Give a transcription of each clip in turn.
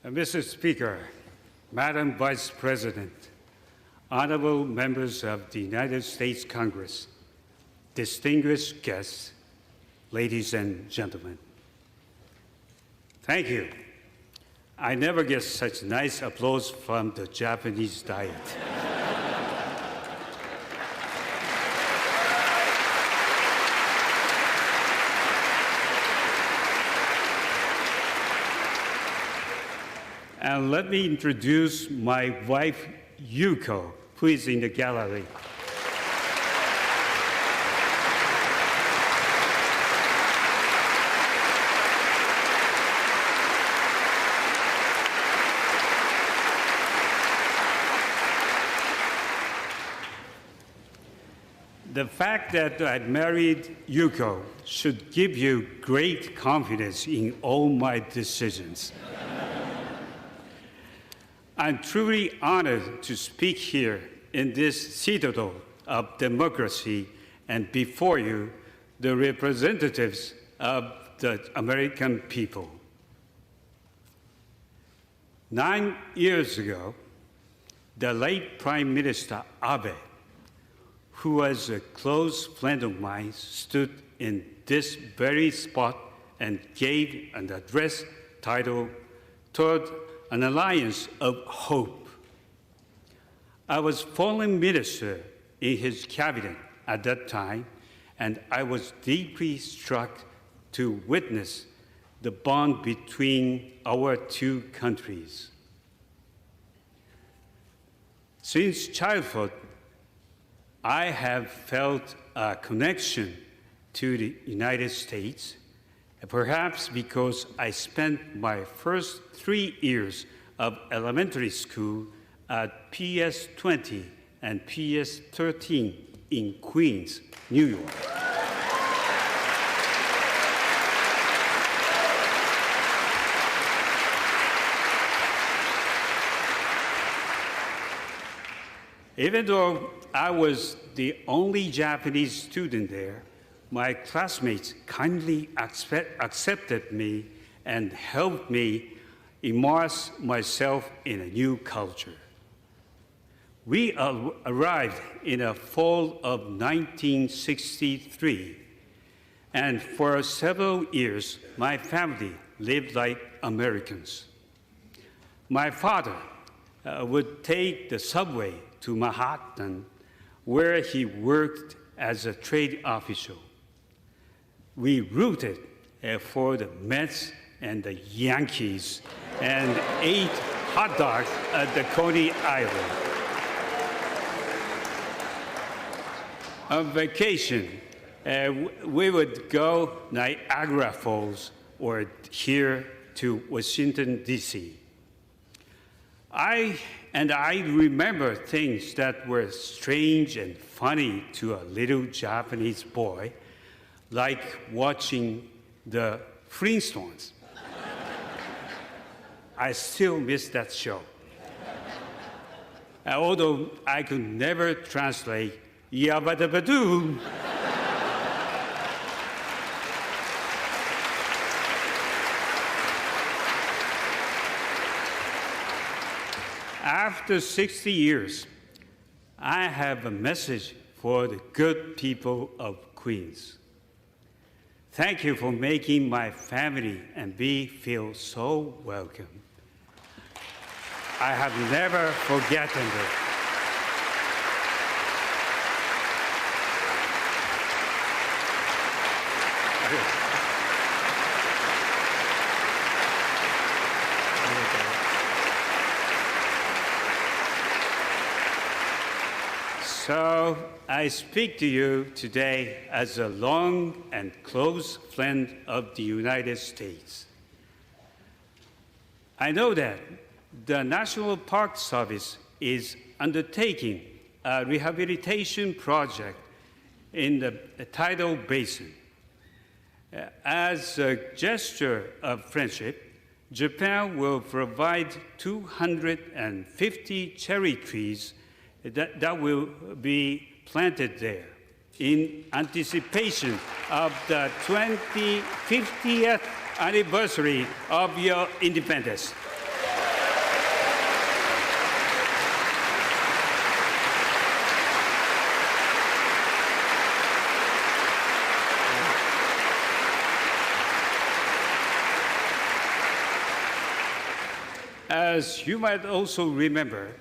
Mr. Speaker, Madam Vice President, honorable members of the United States Congress, distinguished guests, ladies and gentlemen. Thank you. I never get such nice applause from the Japanese Diet. And let me introduce my wife, Yuko, who is in the gallery. The fact that I married Yuko should give you great confidence in all my decisions. I'm truly honored to speak here in this citadel of democracy and before you, the representatives of the American people. 9 years ago, the late Prime Minister Abe, who was a close friend of mine, stood in this very spot and gave an address titled Toward an Alliance of Hope. I was foreign minister in his cabinet at that time, and I was deeply struck to witness the bond between our two countries. Since childhood, I have felt a connection to the United States, perhaps because I spent my first 3 years of elementary school at PS 20 and PS 13 in Queens, New York. Even though I was the only Japanese student there, my classmates kindly accepted me and helped me immerse myself in a new culture. We arrived in the fall of 1963, and for several years, my family lived like Americans. My father would take the subway to Manhattan, where he worked as a trade official. We rooted for the Mets and the Yankees and ate hot dogs at the Coney Island. On vacation, we would go Niagara Falls or here to Washington, D.C. I remember things that were strange and funny to a little Japanese boy, like watching the Flintstones. I still miss that show. Although I could never translate Yabba-dabba-doo. After 60 years, I have a message for the good people of Queens. Thank you for making my family and me feel so welcome. I have never forgotten it. So I speak to you today as a long and close friend of the United States. I know that the National Park Service is undertaking a rehabilitation project in the tidal basin. As a gesture of friendship, Japan will provide 250 cherry trees that will be planted there in anticipation of the 50th anniversary of your independence. As you might also remember,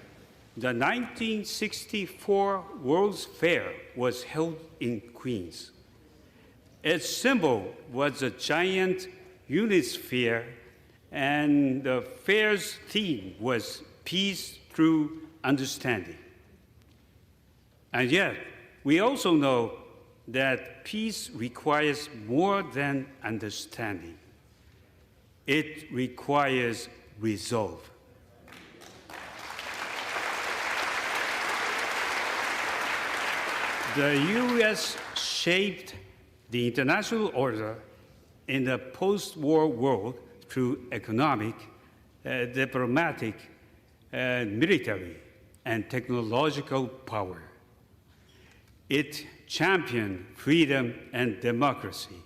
the 1964 World's Fair was held in Queens. Its symbol was a giant unisphere, and the fair's theme was peace through understanding. And yet, we also know that peace requires more than understanding. It requires resolve. The U.S. shaped the international order in the post-war world through economic, diplomatic, military, and technological power. It championed freedom and democracy.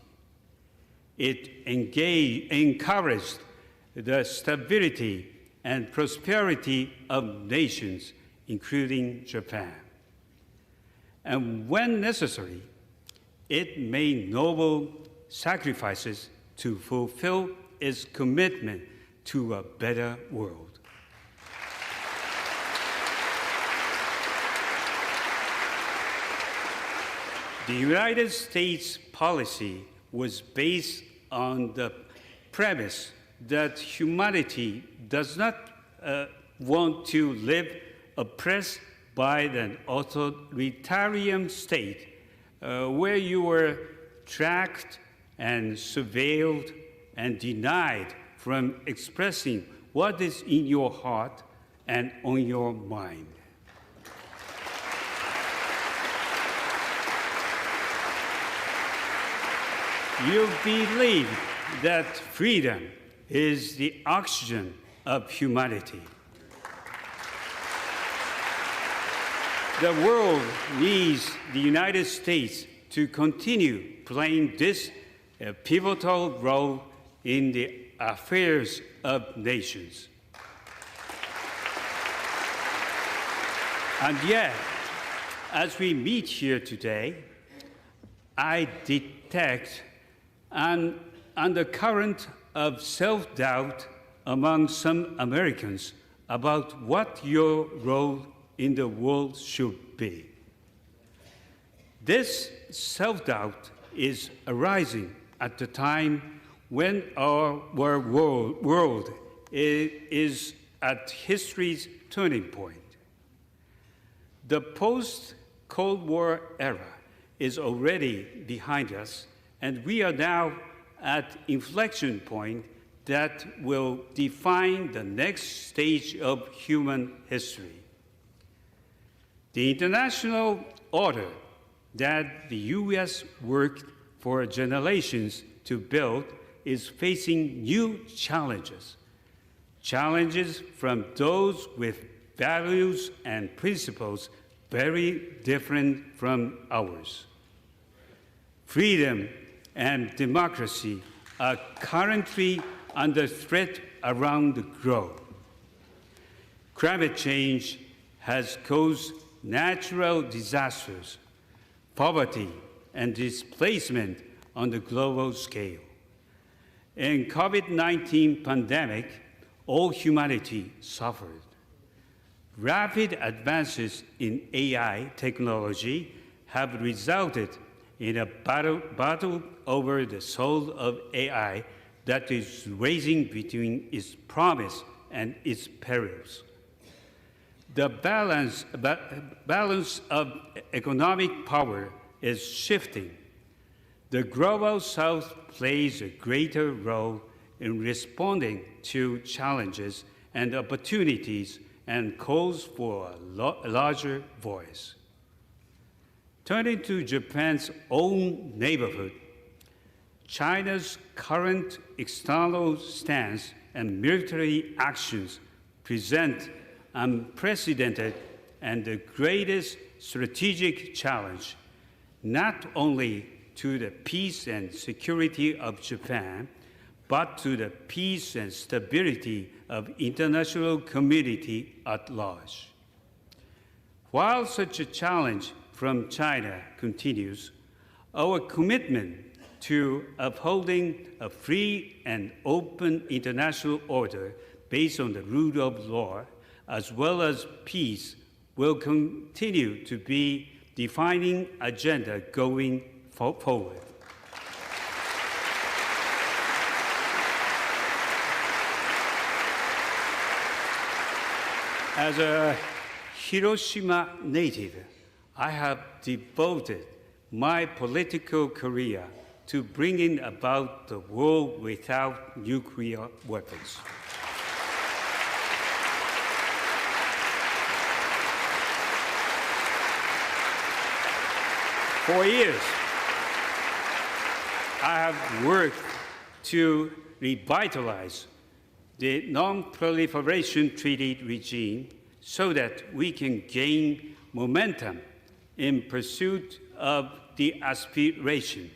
It encouraged the stability and prosperity of nations, including Japan. And when necessary, it made noble sacrifices to fulfill its commitment to a better world. The United States policy was based on the premise that humanity does not want to live oppressed by an authoritarian state where you were tracked and surveilled and denied from expressing what is in your heart and on your mind. You believe that freedom is the oxygen of humanity. The world needs the United States to continue playing this pivotal role in the affairs of nations. And yet, as we meet here today, I detect an undercurrent of self-doubt among some Americans about what your role in the world should be. This self-doubt is arising at the time when our world is at history's turning point. The post-Cold War era is already behind us, and we are now at inflection point that will define the next stage of human history. The international order that the U.S. worked for generations to build is facing new challenges, challenges from those with values and principles very different from ours. Freedom and democracy are currently under threat around the globe. Climate change has caused natural disasters, poverty, and displacement on the global scale. In COVID-19 pandemic, all humanity suffered. Rapid advances in AI technology have resulted in a battle over the soul of AI that is raging between its promise and its perils. The balance of economic power is shifting. The Global South plays a greater role in responding to challenges and opportunities and calls for a larger voice. Turning to Japan's own neighborhood, China's current external stance and military actions present unprecedented and the greatest strategic challenge, not only to the peace and security of Japan, but to the peace and stability of international community at large. While such a challenge from China continues, our commitment to upholding a free and open international order based on the rule of law, as well as peace, will continue to be defining agenda going forward. As a Hiroshima native, I have devoted my political career to bringing about the world without nuclear weapons. For years, I have worked to revitalize the Non-Proliferation Treaty regime so that we can gain momentum in pursuit of the aspiration.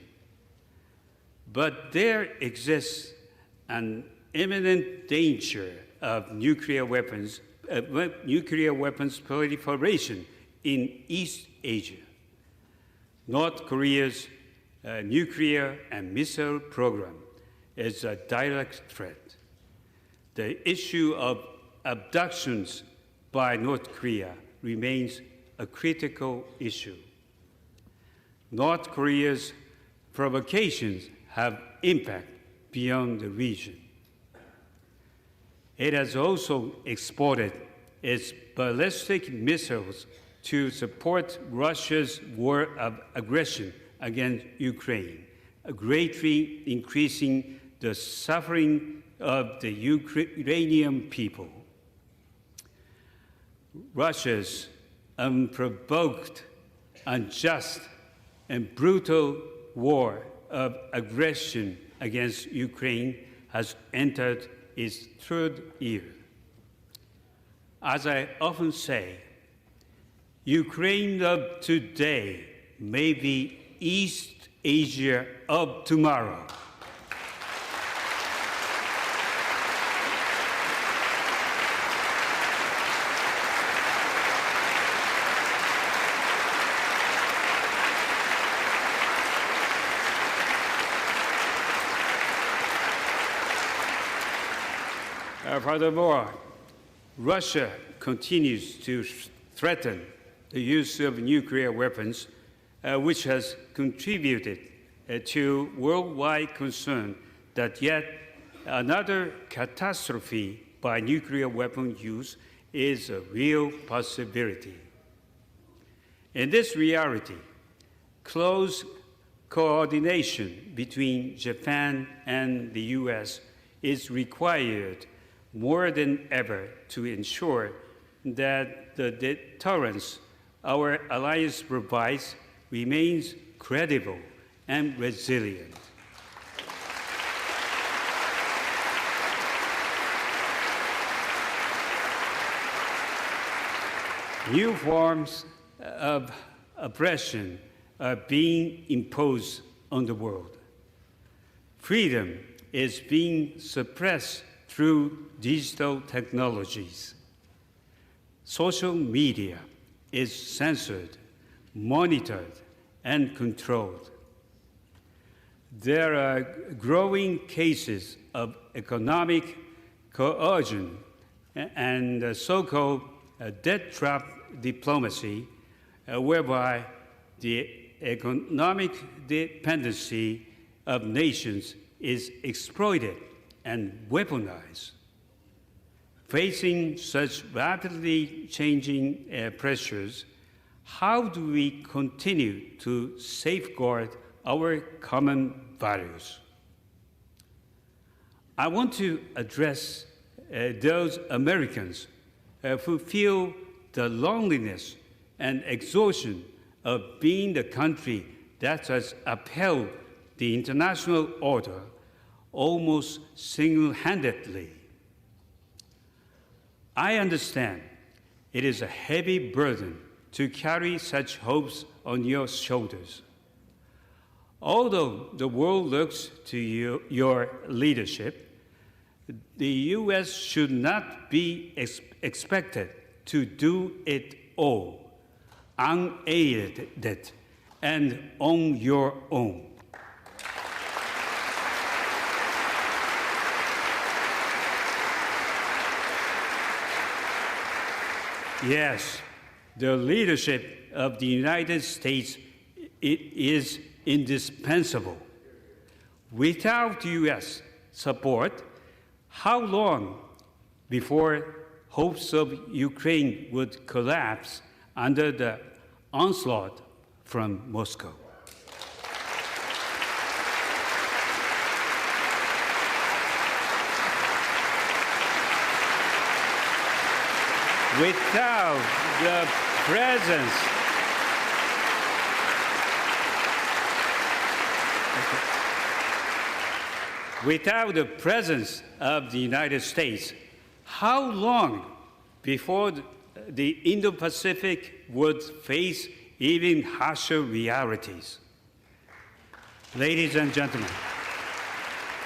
But there exists an imminent danger of nuclear weapons proliferation in East Asia. North Korea's nuclear and missile program is a direct threat. The issue of abductions by North Korea remains a critical issue. North Korea's provocations have impact beyond the region. It has also exported its ballistic missiles to support Russia's war of aggression against Ukraine, greatly increasing the suffering of the Ukrainian people. Russia's unprovoked, unjust, and brutal war of aggression against Ukraine has entered its third year. As I often say, Ukraine of today may be East Asia of tomorrow. Furthermore, Russia continues to threaten the use of nuclear weapons, which has contributed to worldwide concern that yet another catastrophe by nuclear weapon use is a real possibility. In this reality, close coordination between Japan and the US is required more than ever to ensure that the deterrence our alliance provides remains credible and resilient. New forms of oppression are being imposed on the world. Freedom is being suppressed through digital technologies. Social media is censored, monitored, and controlled. There are growing cases of economic coercion and so-called debt trap diplomacy, whereby the economic dependency of nations is exploited and weaponized. Facing such rapidly changing pressures, how do we continue to safeguard our common values? I want to address those Americans who feel the loneliness and exhaustion of being the country that has upheld the international order almost single-handedly. I understand it is a heavy burden to carry such hopes on your shoulders. Although the world looks to your leadership, the U.S. should not be expected to do it all unaided and on your own. Yes, the leadership of the United States is indispensable. Without U.S. support, how long before hopes of Ukraine would collapse under the onslaught from Moscow? Without the presence of the United States, how long before the Indo-Pacific would face even harsher realities? Ladies and gentlemen,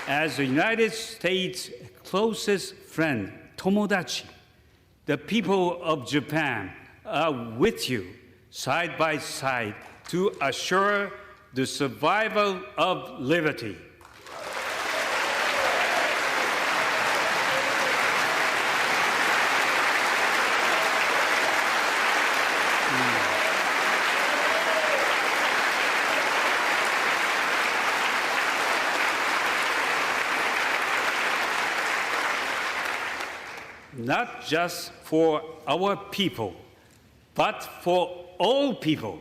as the United States' closest friend, Tomodachi, the people of Japan are with you side by side to assure the survival of liberty. Not just for our people, but for all people.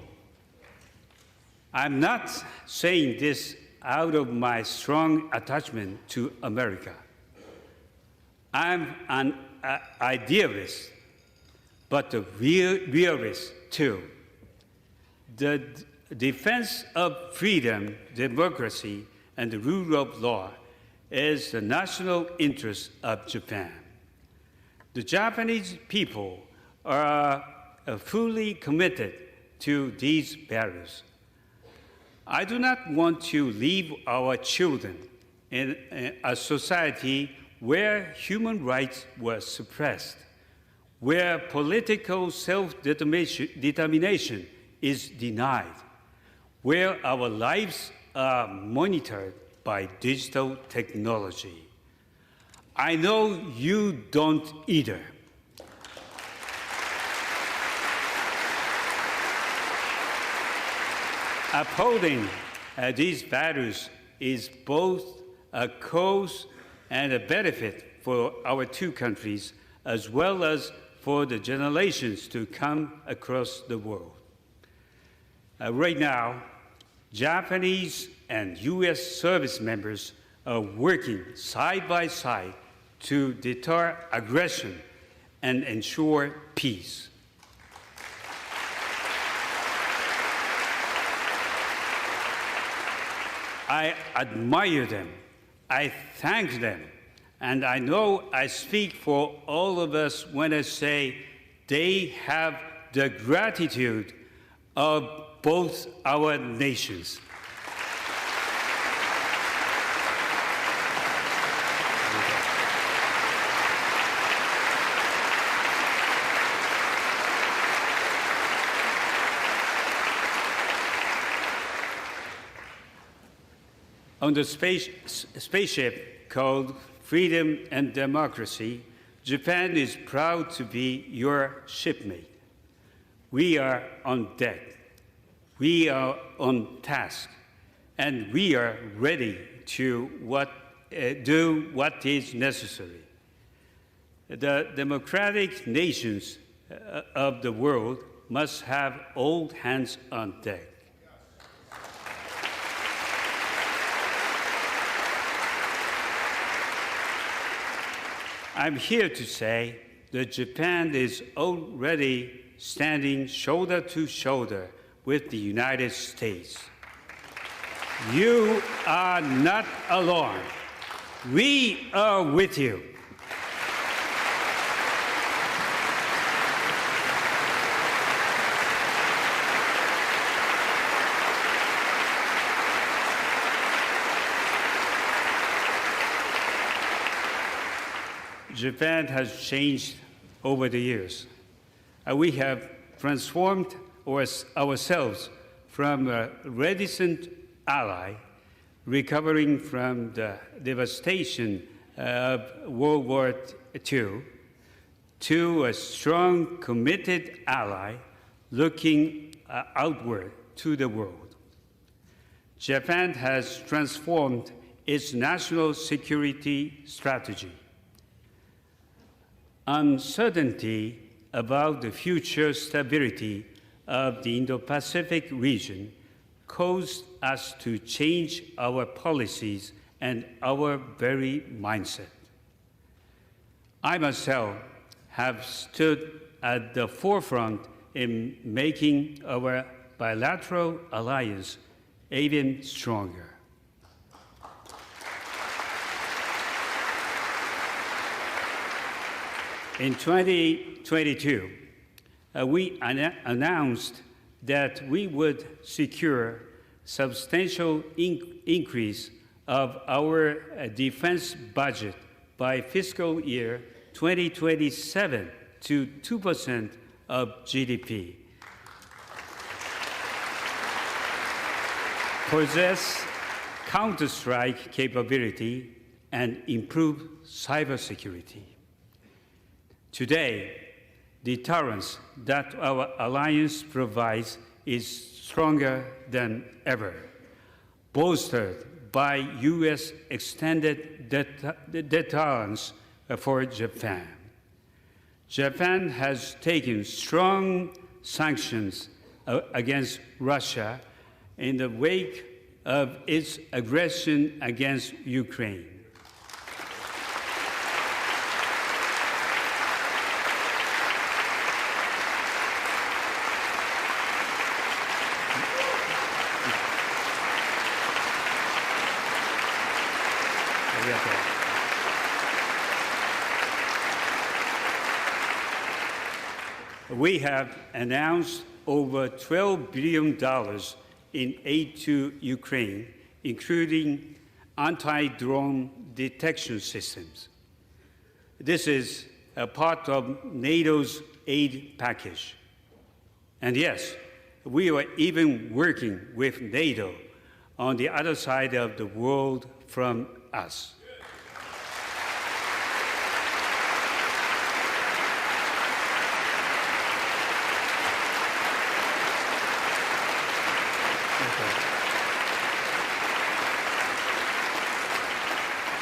I'm not saying this out of my strong attachment to America. I'm an idealist, but a realist too. The defense of freedom, democracy, and the rule of law is the national interest of Japan. The Japanese people are fully committed to these values. I do not want to leave our children in a society where human rights were suppressed, where political self-determination is denied, where our lives are monitored by digital technology. I know you don't either. Upholding these values is both a cause and a benefit for our two countries, as well as for the generations to come across the world. Right now, Japanese and U.S. service members are working side by side to deter aggression and ensure peace. I admire them, I thank them, and I know I speak for all of us when I say they have the gratitude of both our nations. On the spaceship called Freedom and Democracy, Japan is proud to be your shipmate. We are on deck, we are on task, and we are ready to do what is necessary. The democratic nations of the world must have all hands on deck. I'm here to say that Japan is already standing shoulder to shoulder with the United States. You are not alone. We are with you. Japan has changed over the years. We have transformed ourselves from a reticent ally, recovering from the devastation of World War II, to a strong, committed ally looking outward to the world. Japan has transformed its national security strategy. Uncertainty about the future stability of the Indo-Pacific region caused us to change our policies and our very mindset. I myself have stood at the forefront in making our bilateral alliance even stronger. In 2022, we announced that we would secure substantial increase of our defense budget by fiscal year 2027 to 2% of GDP. Possess counter-strike capability and improve cybersecurity. Today, deterrence that our alliance provides is stronger than ever, bolstered by U.S. extended deterrence for Japan. Japan has taken strong sanctions against Russia in the wake of its aggression against Ukraine. We have announced over $12 billion in aid to Ukraine, including anti-drone detection systems. This is a part of NATO's aid package. And yes, we are even working with NATO on the other side of the world from us.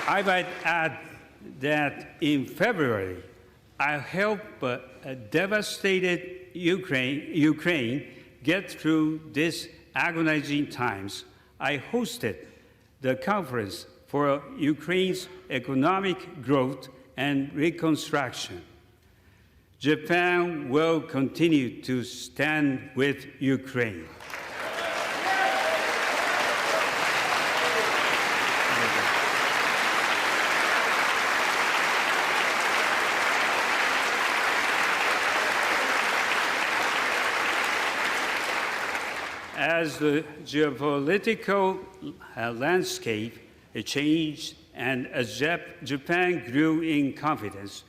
I might add that in February, I helped a devastated Ukraine get through these agonizing times. I hosted the Conference for Ukraine's Economic Growth and Reconstruction. Japan will continue to stand with Ukraine. As the geopolitical landscape changed and as Japan grew in confidence,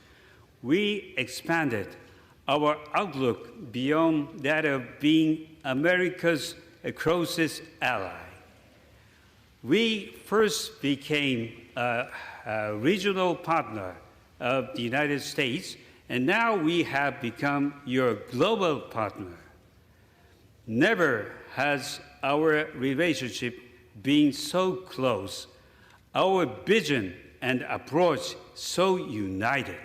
we expanded our outlook beyond that of being America's closest ally. We first became a regional partner of the United States, and now we have become your global partner. Never has our relationship been so close, our vision and approach so united.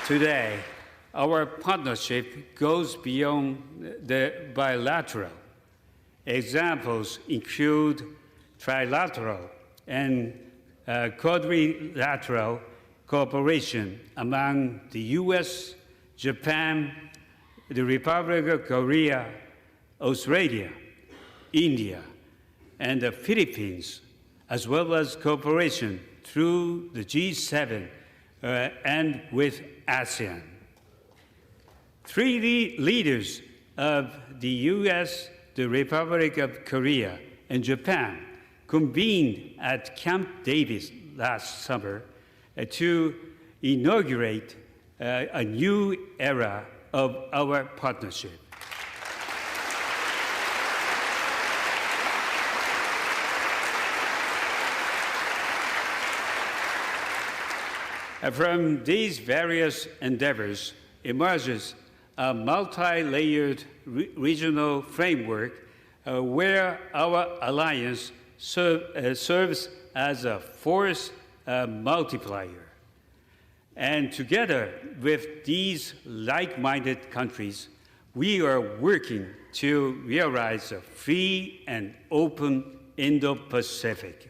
Today, our partnership goes beyond the bilateral. Examples include trilateral and quadrilateral cooperation among the U.S., Japan, the Republic of Korea, Australia, India, and the Philippines, as well as cooperation through the G7 and with ASEAN. Three leaders of the U.S., the Republic of Korea, and Japan convened at Camp Davis last summer to inaugurate a new era of our partnership. From these various endeavors emerges a multi-layered regional framework where our alliance serves as a force multiplier. And together with these like-minded countries, we are working to realize a free and open Indo-Pacific.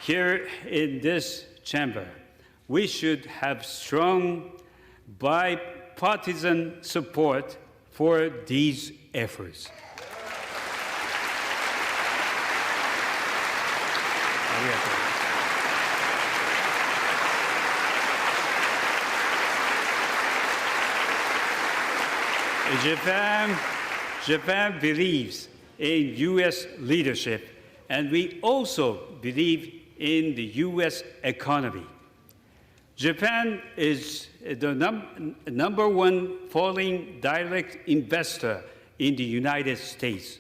Here in this chamber, we should have strong bipartisan support for these efforts. Japan believes in U.S. leadership, and we also believe in the U.S. economy. Japan is the number one foreign direct investor in the United States.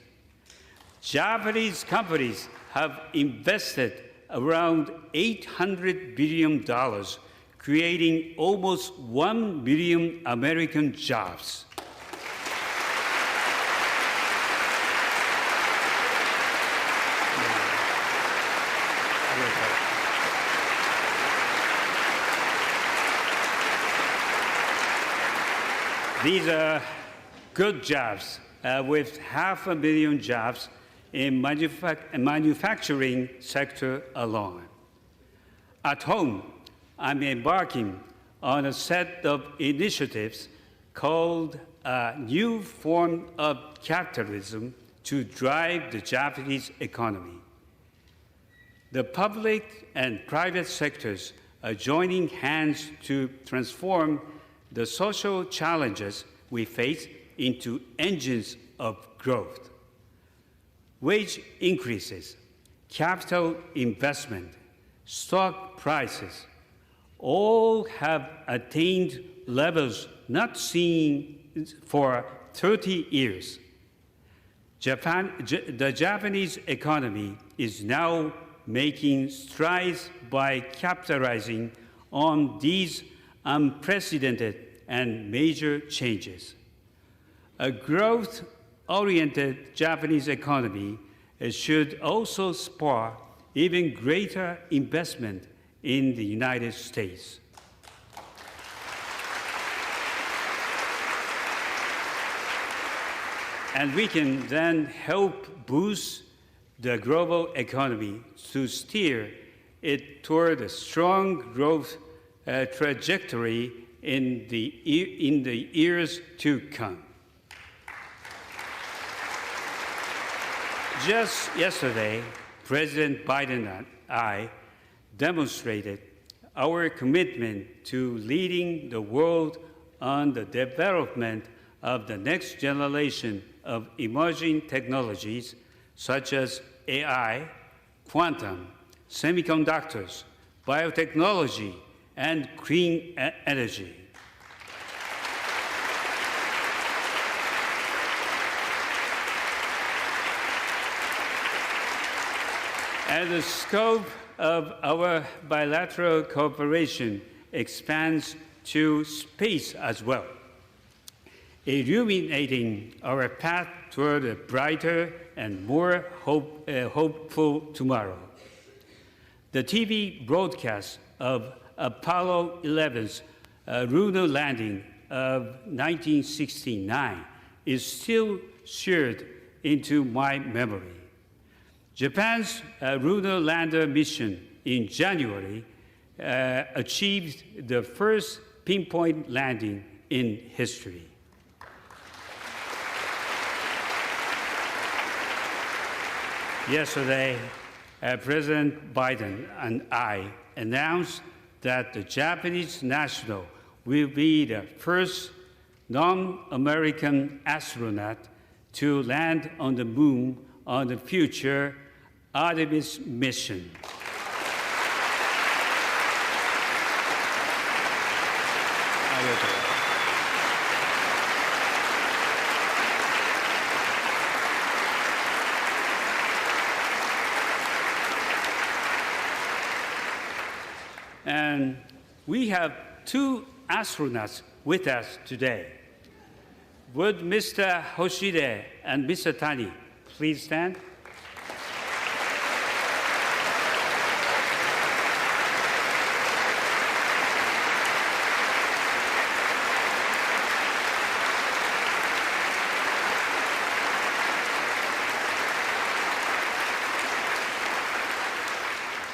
Japanese companies have invested around $800 billion, creating almost 1 million American jobs. These are good jobs, with 500,000 jobs in manufacturing sector alone. At home, I'm embarking on a set of initiatives called a new form of capitalism to drive the Japanese economy. The public and private sectors are joining hands to transform the social challenges we face into engines of growth. Wage increases, capital investment, stock prices, all have attained levels not seen for 30 years. The Japanese economy is now making strides by capitalizing on these unprecedented and major changes. A growth-oriented Japanese economy should also spur even greater investment in the United States. And we can then help boost the global economy to steer it toward a strong growth trajectory in the years to come. Just yesterday, President Biden and I demonstrated our commitment to leading the world on the development of the next generation of emerging technologies such as AI, quantum, semiconductors, biotechnology, and clean energy. And the scope of our bilateral cooperation expands to space as well, illuminating our path toward a brighter and more hopeful tomorrow. The TV broadcast of Apollo 11's lunar landing of 1969 is still seared into my memory. Japan's lunar lander mission in January achieved the first pinpoint landing in history. Yesterday, President Biden and I announced that the Japanese national will be the first non-American astronaut to land on the moon on the future Artemis mission. And we have two astronauts with us today. Would Mr. Hoshide and Mr. Tani please stand?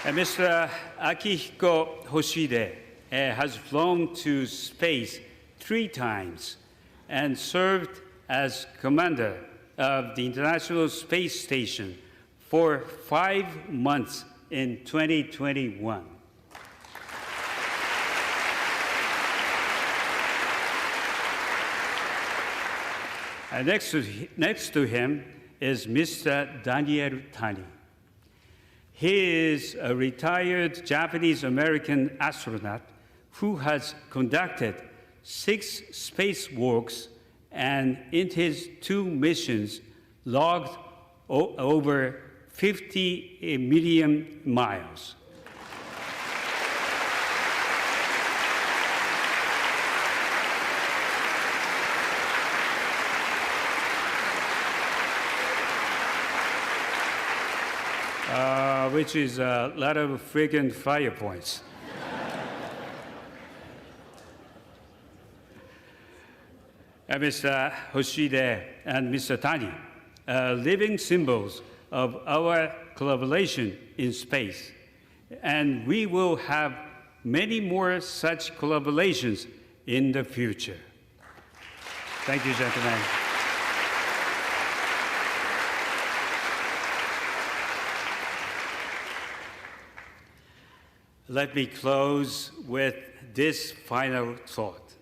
And Mr. Akihiko Hoshide has flown to space 3 times and served as commander of the International Space Station for 5 months in 2021. And next to him is Mr. Daniel Tani. He is a retired Japanese-American astronaut who has conducted 6 spacewalks and in his 2 missions logged over 50 million miles. Which is a lot of frequent fire points. Mr. Hoshide and Mr. Tani, living symbols of our collaboration in space. And we will have many more such collaborations in the future. Thank you, gentlemen. Let me close with this final thought.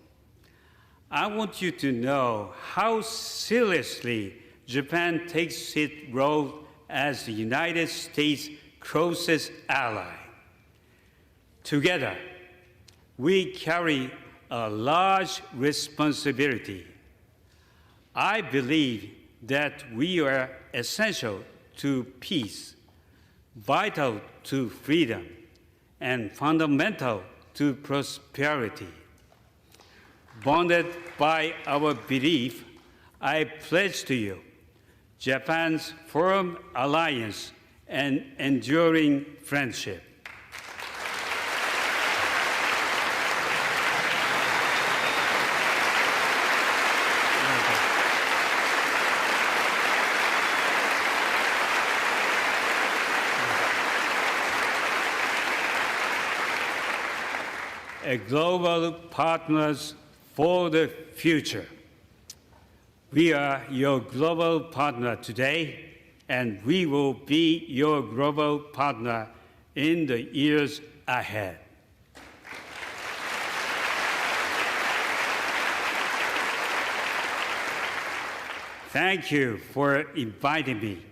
I want you to know how seriously Japan takes its role as the United States' closest ally. Together, we carry a large responsibility. I believe that we are essential to peace, vital to freedom, and fundamental to prosperity. Bonded by our belief, I pledge to you Japan's firm alliance and enduring friendship. A global partners for the future. We are your global partner today, and we will be your global partner in the years ahead. Thank you for inviting me.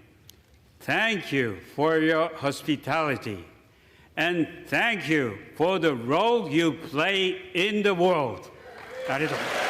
Thank you for your hospitality. And thank you for the role you play in the world. ありがとう。